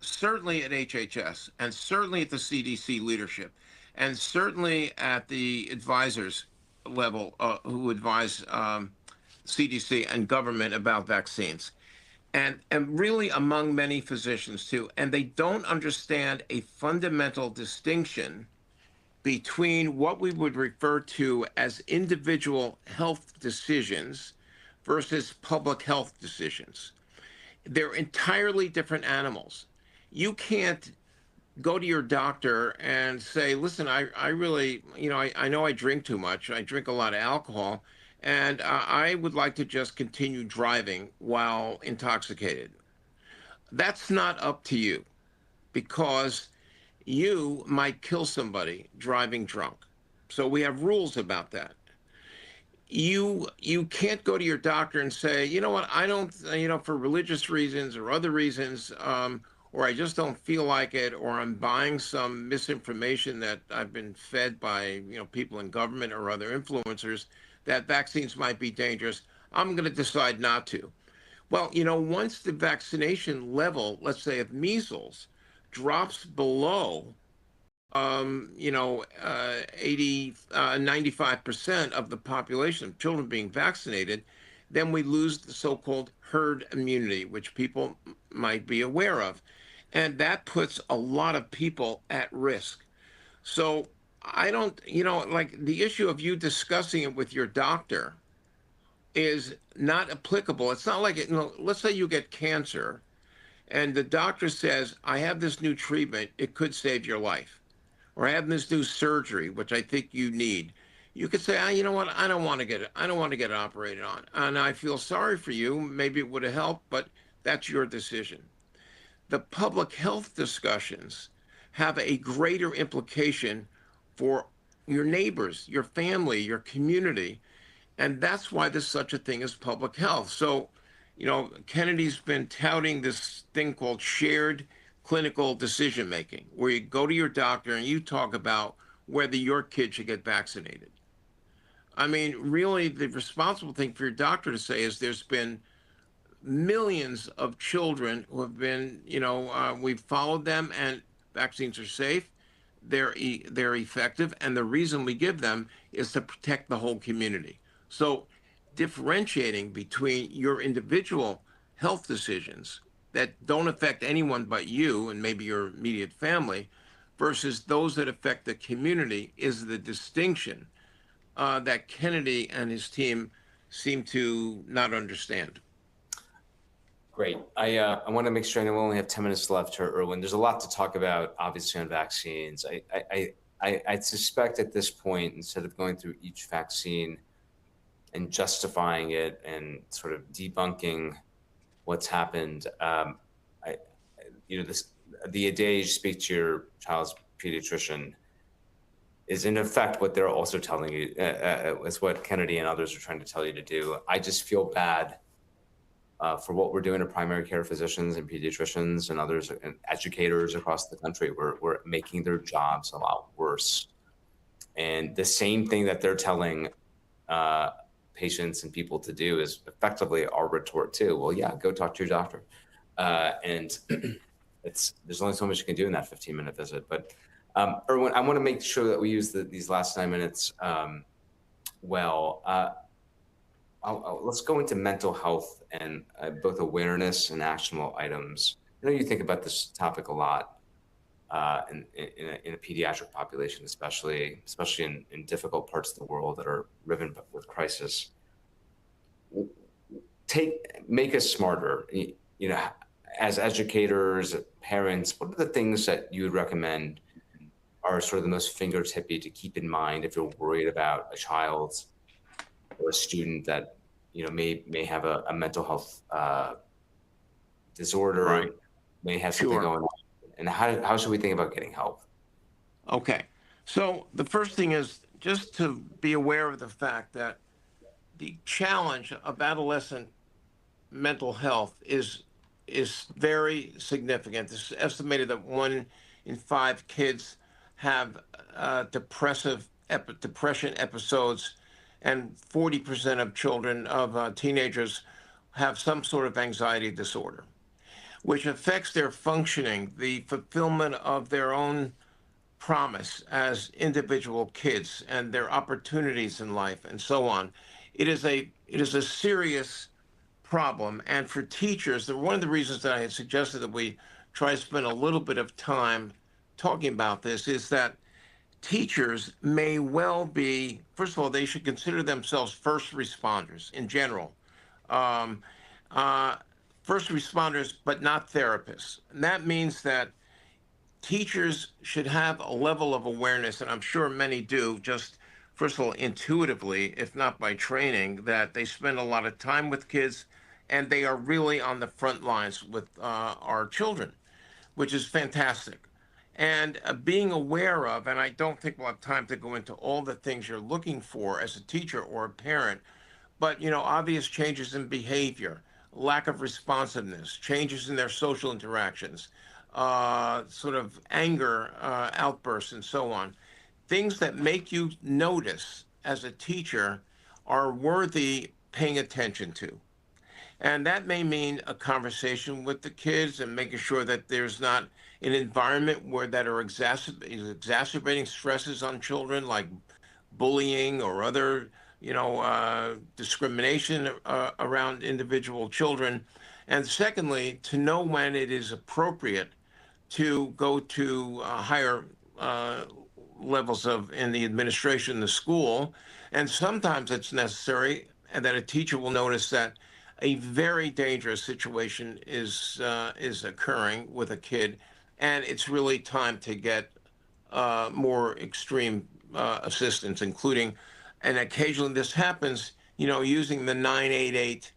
Speaker 3: certainly at HHS, and certainly at the CDC leadership, and certainly at the advisors level who advise CDC and government about vaccines, and really among many physicians too. And they don't understand a fundamental distinction between what we would refer to as individual health decisions versus public health decisions. They're entirely different animals. You can't go to your doctor and say, listen, I really, I know I drink too much. I drink a lot of alcohol, and I would like to just continue driving while intoxicated. That's not up to you because you might kill somebody driving drunk. So we have rules about that. You can't go to your doctor and say, you know what, I don't, for religious reasons or other reasons, or I just don't feel like it, or I'm buying some misinformation that I've been fed by, people in government or other influencers that vaccines might be dangerous. I'm going to decide not to. Well, once the vaccination level, let's say of measles, drops below 95% of the population of children being vaccinated, then we lose the so-called herd immunity, which people might be aware of. And that puts a lot of people at risk. So I don't, like the issue of you discussing it with your doctor is not applicable. It's not like, let's say you get cancer and the doctor says, I have this new treatment, it could save your life, or I have this new surgery, which I think you need. You could say, you know what, I don't want to get it. I don't want to get it operated on. And I feel sorry for you. Maybe it would have helped, but that's your decision. The public health discussions have a greater implication for your neighbors, your family, your community. And that's why there's such a thing as public health. So, Kennedy's been touting this thing called shared clinical decision making, where you go to your doctor and you talk about whether your kid should get vaccinated. I mean, really, the responsible thing for your doctor to say is there's been millions of children who have been, we've followed them, and vaccines are safe, they're effective, and the reason we give them is to protect the whole community. So differentiating between your individual health decisions that don't affect anyone but you and maybe your immediate family versus those that affect the community is the distinction that Kennedy and his team seem to not understand.
Speaker 2: Great. I want to make sure I know we only have 10 minutes left here, Irwin. There's a lot to talk about, obviously, on vaccines. I suspect at this point, instead of going through each vaccine and justifying it and sort of debunking what's happened, the adage, speak to your child's pediatrician, is in effect what they're also telling you, is what Kennedy and others are trying to tell you to do. I just feel bad for what we're doing to primary care physicians and pediatricians and others and educators across the country. We're making their jobs a lot worse. And the same thing that they're telling patients and people to do is effectively our retort too. Well, yeah, go talk to your doctor. And there's only so much you can do in that 15-minute visit. But Irwin, I want to make sure that we use these last 9 minutes well. Let's go into mental health and both awareness and actionable items. I know you think about this topic a lot in a pediatric population, especially in difficult parts of the world that are riven with crisis. Make us smarter. As educators, parents, what are the things that you would recommend are sort of the most fingertippy to keep in mind if you're worried about a child's or a student that may have a mental health disorder,
Speaker 3: right,
Speaker 2: may have something going on, and how should we think about getting help?
Speaker 3: Okay, so the first thing is just to be aware of the fact that the challenge of adolescent mental health is very significant. It's estimated that 1 in 5 kids have depressive depression episodes, and 40% of children, of teenagers, have some sort of anxiety disorder, which affects their functioning, the fulfillment of their own promise as individual kids and their opportunities in life and so on. It is a serious problem. And for teachers, one of the reasons that I had suggested that we try to spend a little bit of time talking about this is that teachers may well be, first of all, they should consider themselves first responders in general. Um, uh, First responders, but not therapists. And that means that teachers should have a level of awareness, and I'm sure many do, just first of all, intuitively, if not by training, that they spend a lot of time with kids and they are really on the front lines with our children, which is fantastic. And being aware of, and I don't think we'll have time to go into all the things you're looking for as a teacher or a parent, but obvious changes in behavior, lack of responsiveness, changes in their social interactions, sort of anger outbursts, and so on. Things that make you notice as a teacher are worthy paying attention to. And that may mean a conversation with the kids and making sure that there's not an environment where that are exacerbating stresses on children, like bullying or other, discrimination around individual children. And secondly, to know when it is appropriate to go to higher levels in the administration, the school. And sometimes it's necessary, and that a teacher will notice that a very dangerous situation is occurring with a kid, and it's really time to get more extreme assistance, including, and occasionally this happens, using the 988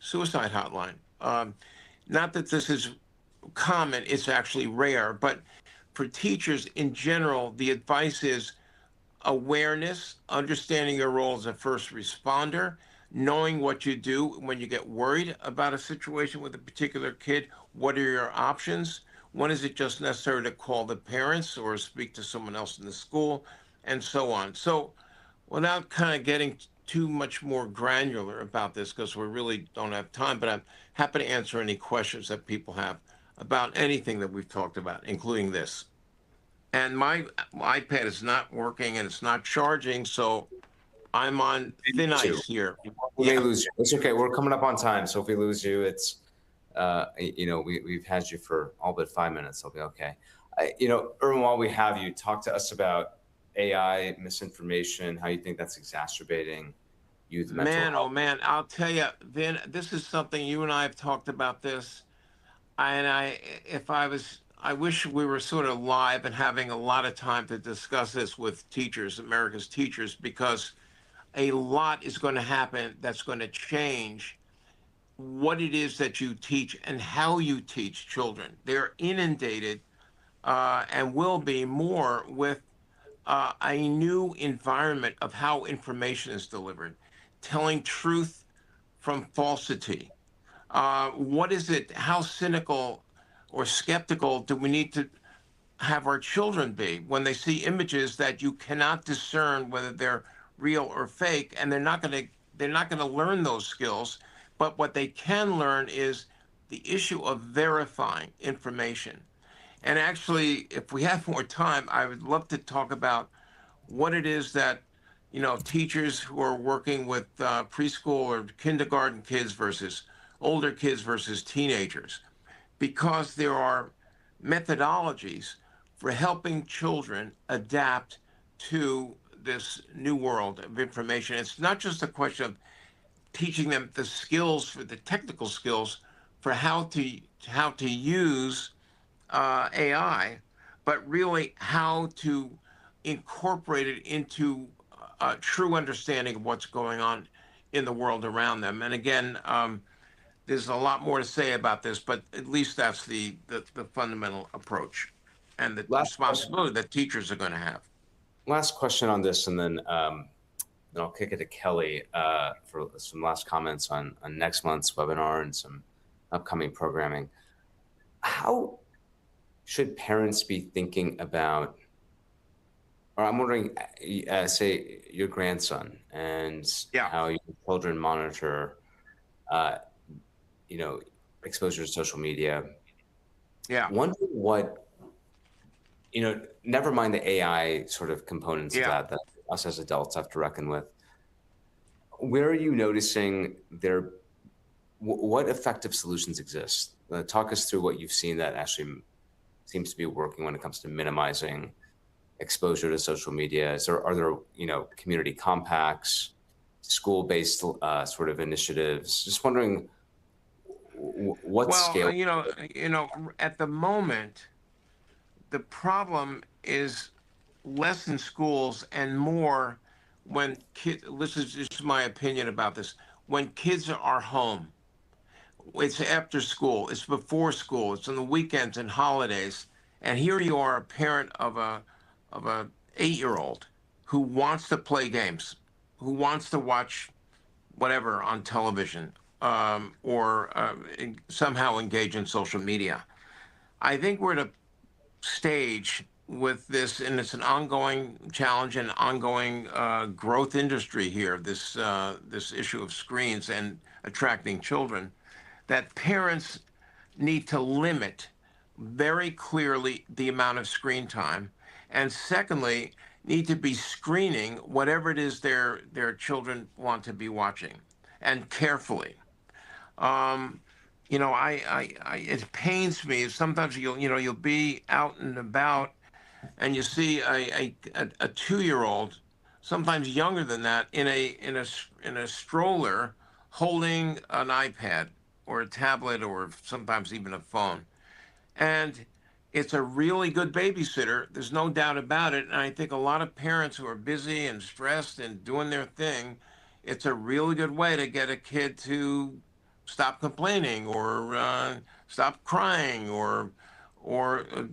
Speaker 3: suicide hotline. Not that this is common, it's actually rare, but for teachers in general, the advice is awareness, understanding your role as a first responder, knowing what you do when you get worried about a situation with a particular kid. What are your options? When is it just necessary to call the parents or speak to someone else in the school, and so on? So without kind of getting too much more granular about this, because we really don't have time, but I'm happy to answer any questions that people have about anything that we've talked about, including this. And my iPad is not working and it's not charging, so I'm on thin ice here.
Speaker 2: We may
Speaker 3: Yeah.
Speaker 2: lose you. It's okay. We're coming up on time, so if we lose you, it's we've had you for all but 5 minutes. I'll be okay. Irwin, while we have you, talk to us about AI, misinformation, how you think that's exacerbating youth mental
Speaker 3: Man,
Speaker 2: health.
Speaker 3: oh man, I'll tell you, Vin, this is something you and I have talked about this. I wish we were sort of live and having a lot of time to discuss this with teachers, America's teachers, because a lot is going to happen that's going to change what it is that you teach and how you teach children. They're inundated and will be more with a new environment of how information is delivered, telling truth from falsity. What is it? How cynical or skeptical do we need to have our children be when they see images that you cannot discern whether they're real or fake, and they're not going to learn those skills, but what they can learn is the issue of verifying information. And actually, if we have more time, I would love to talk about what it is that teachers who are working with preschool or kindergarten kids versus older kids versus teenagers, because there are methodologies for helping children adapt to this new world of information. It's not just a question of teaching them the skills, for the technical skills for how to use AI, but really how to incorporate it into a true understanding of what's going on in the world around them. And again, there's a lot more to say about this, but at least that's the fundamental approach and the responsibility that teachers are going to have.
Speaker 2: Last question on this, and then I'll kick it to Kelly for some last comments on next month's webinar and some upcoming programming. How should parents be thinking about or I'm wondering, say your grandson and
Speaker 3: Yeah,
Speaker 2: how your children monitor, uh, exposure to social media.
Speaker 3: yeah,
Speaker 2: Wondering what, never mind the AI sort of components of
Speaker 3: yeah.
Speaker 2: that us as adults have to reckon with. Where are you noticing what effective solutions exist? Talk us through what you've seen that actually seems to be working when it comes to minimizing exposure to social media. Are there, community compacts, school-based sort of initiatives? Just wondering what
Speaker 3: Well,
Speaker 2: scale.
Speaker 3: at the moment, the problem is less in schools and more when kids. This is just my opinion about this. When kids are home, it's after school, it's before school, it's on the weekends and holidays, and here you are, a parent of a 8-year-old who wants to play games, who wants to watch whatever on television, or somehow engage in social media. I think we're at a stage with this, and it's an ongoing challenge and ongoing growth industry here. This issue of screens and attracting children, that parents need to limit very clearly the amount of screen time, and secondly, need to be screening whatever it is their children want to be watching, and carefully. Um, it pains me sometimes. You'll be out and about, and you see a 2-year-old, sometimes younger than that, in a stroller, holding an iPad or a tablet or sometimes even a phone. And it's a really good babysitter. There's no doubt about it. And I think a lot of parents who are busy and stressed and doing their thing, it's a really good way to get a kid to stop complaining, or stop crying, or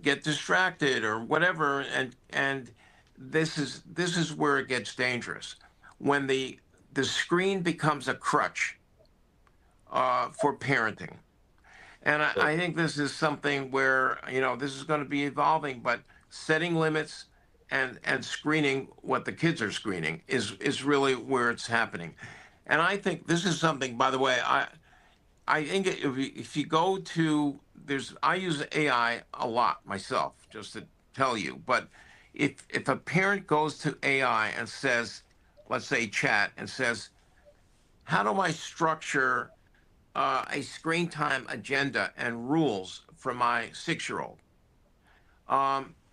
Speaker 3: get distracted or whatever. And this is where it gets dangerous, when the screen becomes a crutch for parenting. And I think this is something where, this is going to be evolving, but setting limits and screening what the kids are screening is really where it's happening. And I think this is something, by the way, I think if you go to, I use AI a lot myself, just to tell you, but if a parent goes to AI and says, let's say chat, and says, how do I structure a screen time agenda and rules for my 6-year-old?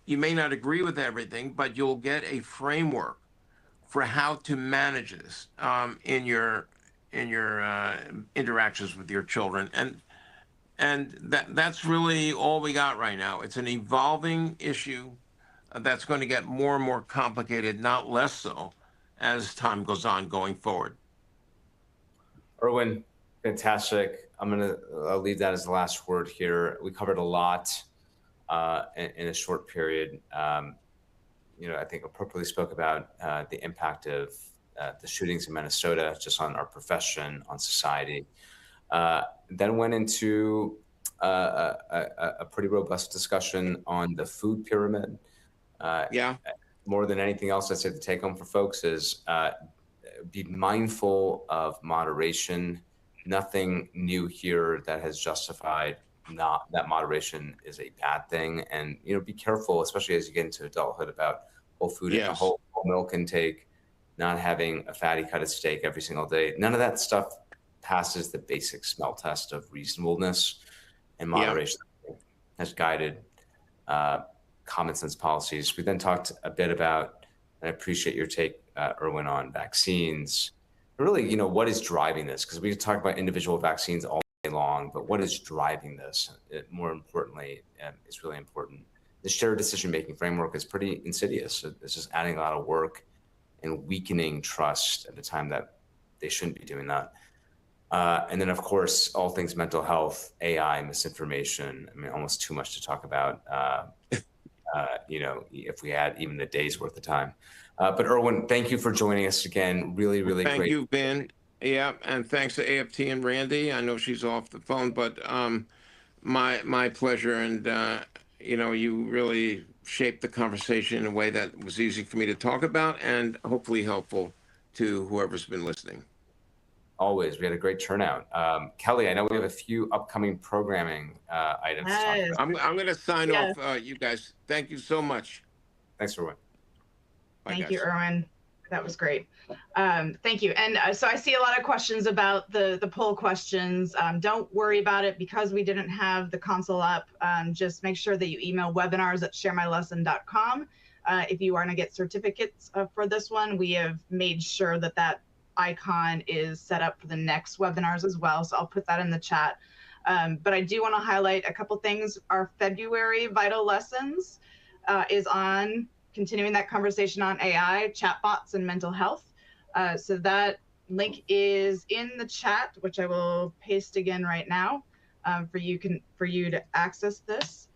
Speaker 3: You may not agree with everything, but you'll get a framework for how to manage this in your interactions with your children, and that's really all we got right now. It's an evolving issue that's going to get more and more complicated, not less so, as time goes on going forward.
Speaker 2: Irwin, fantastic. I'll leave that as the last word here. We covered a lot in a short period. I think appropriately spoke about the impact of the shootings in Minnesota just on our profession, on society. Then went into a pretty robust discussion on the food pyramid.
Speaker 3: Yeah,
Speaker 2: More than anything else, I'd say the take home for folks is be mindful of moderation. Nothing new here that has justified not that moderation is a bad thing. And be careful, especially as you get into adulthood, about whole food, a
Speaker 3: yes,
Speaker 2: whole milk intake, not having a fatty cut of steak every single day. None of that stuff passes the basic smell test of reasonableness, and
Speaker 3: yeah,
Speaker 2: moderation has guided common sense policies. We then talked a bit about, and I appreciate your take, Irwin, on vaccines. Really, what is driving this? Because we could talk about individual vaccines all day long, but what is driving this? More importantly, is really important. The shared decision-making framework is pretty insidious. It's just adding a lot of work and weakening trust at a time that they shouldn't be doing that. And then, of course, all things mental health, AI, misinformation. I mean, almost too much to talk about. If we had even a day's worth of time. But Irwin, thank you for joining us again. Really, really
Speaker 3: thank
Speaker 2: great.
Speaker 3: you, Ben. Yeah, and thanks to AFT and Randy. I know she's off the phone, but my pleasure. And you really shaped the conversation in a way that was easy for me to talk about and hopefully helpful to whoever's been listening.
Speaker 2: Always. We had a great turnout. Kelly, I know we have a few upcoming programming items to talk about.
Speaker 3: I'm going to sign off, you guys. Thank you so much.
Speaker 2: Thanks, Irwin.
Speaker 3: Bye,
Speaker 4: Thank
Speaker 3: guys.
Speaker 4: you, Irwin. That was great. Thank you. And so I see a lot of questions about the poll questions. Don't worry about it because we didn't have the console up. Just make sure that you email webinars@sharemylesson.com. If you want to get certificates for this one, we have made sure that that icon is set up for the next webinars as well. So I'll put that in the chat. But I do want to highlight a couple things. Our February Vital Lessons is on continuing that conversation on AI, chatbots, and mental health. So that link is in the chat, which I will paste again right now for you to access this.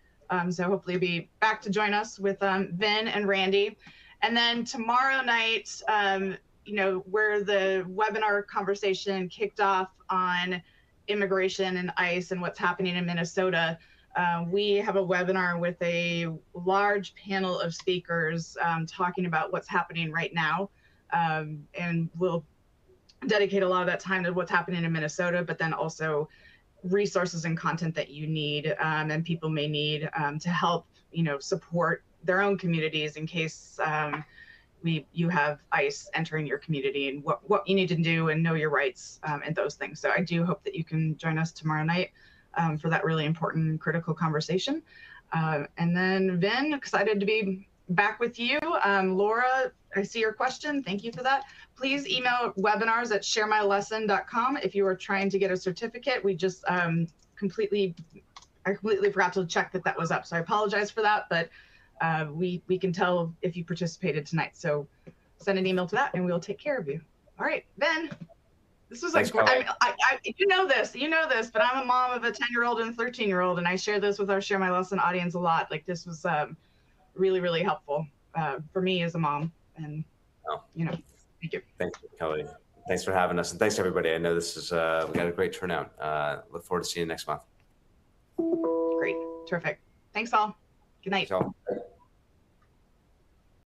Speaker 4: So hopefully you'll be back to join us with Vin and Randi. And then tomorrow night, where the webinar conversation kicked off on immigration and ICE and what's happening in Minnesota, we have a webinar with a large panel of speakers talking about what's happening right now. And we'll dedicate a lot of that time to what's happening in Minnesota, but then also resources and content that you need and people may need to help, support their own communities in case you have ICE entering your community and what you need to do and know your rights and those things. So I do hope that you can join us tomorrow night for that really important, critical conversation. And then Vin, excited to be back with you. Laura, I see your question. Thank you for that. Please email webinars@sharemylesson.com if you are trying to get a certificate. We just I completely forgot to check that was up. So I apologize for that, but we can tell if you participated tonight. So send an email to that and we'll take care of you. All right, Ben. This was like, you know this, but I'm a mom of a 10-year-old and a 13-year-old, and I share this with our Share My Lesson audience a lot. Like this was really, really helpful for me as a mom, and thank you.
Speaker 2: Thank you, Kelly. Thanks for having us, and thanks everybody. I know this is we got a great turnout. Look forward to seeing you next month.
Speaker 4: Great, terrific. Thanks all. Good night.
Speaker 2: Thanks all.